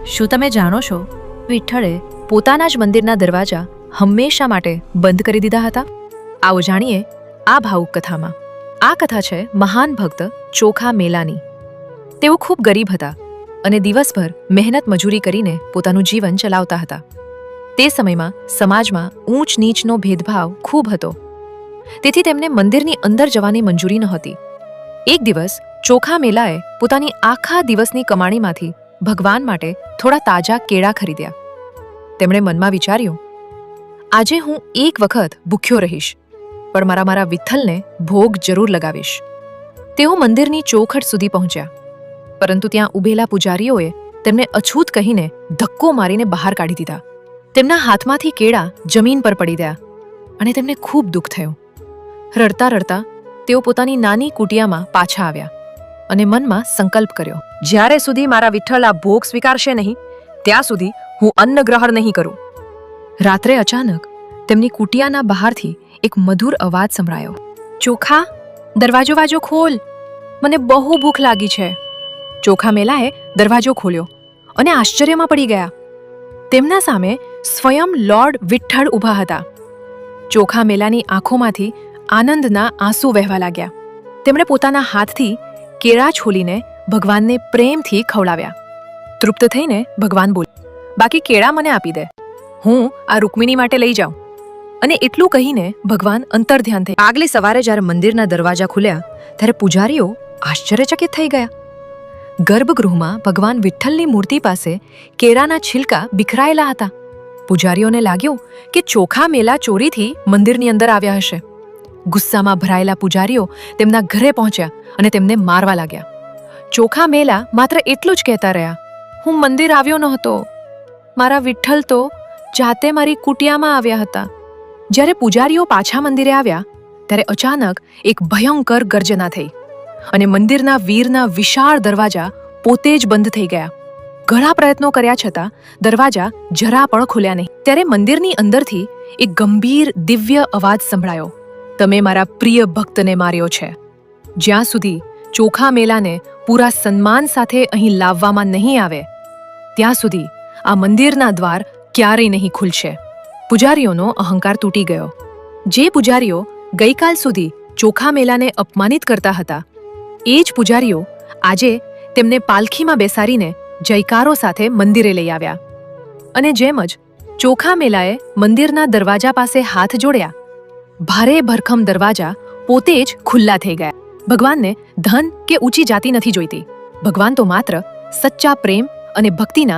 શું તમે જાણો છો, વિઠ્ઠળે પોતાના જ મંદિરના દરવાજા હંમેશા માટે બંધ કરી દીધા હતા? આવો જાણીએ આ ભાવુક કથામાં. આ કથા છે મહાન ભક્ત ચોખા મેલાની. તેઓ ખૂબ ગરીબ હતા અને દિવસભર મહેનત મજૂરી કરીને પોતાનું જીવન ચલાવતા હતા. તે સમયમાં સમાજમાં ઊંચ નીચનો ભેદભાવ ખૂબ હતો, તેથી તેમને મંદિરની અંદર જવાની મંજૂરી નહોતી. એક દિવસ ચોખા મેલાએ પોતાની આખા દિવસની કમાણીમાંથી ભગવાન માટે થોડા તાજા કેળા ખરીદ્યા. તેમણે મનમાં વિચાર્યું, આજે હું એક વખત ભૂખ્યો રહીશ, પણ મારા વિઠ્ઠલને ભોગ જરૂર લગાવીશ. તેઓ મંદિરની ચોખટ સુધી પહોંચ્યા, પરંતુ ત્યાં ઊભેલા પૂજારીઓએ તેમને અછૂત કહીને ધક્કો મારીને બહાર કાઢી દીધા. તેમના હાથમાંથી કેળા જમીન પર પડી ગયા અને તેમને ખૂબ દુઃખ થયું. રડતા રડતા તેઓ પોતાની નાની કુટિયામાં પાછા આવ્યા અને મનમાં સંકલ્પ કર્યો, જ્યારે સુધી મારા વિઠ્ઠલ આ ભોગ સ્વીકારશે નહીં, ત્યાં સુધી હું અન્ન ગ્રહણ નહીં કરું. રાત્રે અચાનક તેમની કુટિયાના બહારથી એક મધુર અવાજ સંભળાયો, ચોખા, દરવાજો વાજો ખોલ, મને બહુ ભૂખ લાગી છે. ચોખા મેલાએ દરવાજો ખોલ્યો અને આશ્ચર્યમાં પડી ગયા. તેમના સામે સ્વયં લોર્ડ વિઠ્ઠળ ઊભા હતા. ચોખા મેલાની આંખોમાંથી આનંદના આંસુ વહેવા લાગ્યા. તેમણે પોતાના હાથથી કેળા છોલીને ભગવાનને પ્રેમથી ખવડાવ્યા. તૃપ્ત થઈને ભગવાન બોલ્યા, બાકી કેળા મને આપી દે, હું આ રૂકમિણી માટે લઈ જાઉં. અને એટલું કહીને ભગવાન અંતર્ધ્યાન થઈ. આગલી સવારે જ્યારે મંદિરના દરવાજા ખુલ્યા ત્યારે પૂજારીઓ આશ્ચર્યચકિત થઈ ગયા. ગર્ભગૃહમાં ભગવાન વિઠ્ઠલની મૂર્તિ પાસે કેળાના છિલકા બિખરાયેલા હતા. પૂજારીઓને લાગ્યું કે ચોખા મેલા ચોરીથી મંદિરની અંદર આવ્યા હશે. ગુસ્સામાં ભરાયેલા પૂજારીઓ તેમના ઘરે પહોંચ્યા અને તેમને મારવા લાગ્યા. ચોખા મેલા માત્ર એટલું જ કહેતા રહ્યા, હું મંદિર આવ્યો નહોતો, મારા વિઠ્ઠલ તો જાતે મારી કુટિયામાં આવ્યા હતા. જ્યારે પૂજારીઓ પાછા મંદિરે આવ્યા ત્યારે અચાનક એક ભયંકર ગર્જના થઈ અને મંદિરના વીરના વિશાળ દરવાજા પોતે જ બંધ થઈ ગયા. ઘણા પ્રયત્નો કર્યા છતાં દરવાજા જરા પણ ખુલ્યા નહીં. ત્યારે મંદિરની અંદરથી એક ગંભીર દિવ્ય અવાજ સંભળાયો, તમે મારા પ્રિય ભક્તને માર્યો છે. જ્યાં સુધી ચોખા મેલાને પૂરા સન્માન સાથે અહીં લાવવામાં નહીં આવે, ત્યાં સુધી આ મંદિરના દ્વાર ક્યારેય નહીં ખુલશે. પૂજારીઓનો અહંકાર તૂટી ગયો. જે પૂજારીઓ ગઈકાલ સુધી ચોખા મેલાને અપમાનિત કરતા હતા, એ જ પૂજારીઓ આજે તેમને પાલખીમાં બેસાડીને જયકારો સાથે મંદિરે લઈ આવ્યા. અને જેમ જ ચોખા મેલાએ મંદિરના દરવાજા પાસે હાથ જોડ્યા, ભારે ભરખમ દરવાજા પોતે જ ખુલ્લા થઈ ગયા. ભગવાનને ધન કે ઊંચી જાતિ નથી જોઈતી. ભગવાન તો માત્ર સચ્ચા પ્રેમ અને ભક્તિના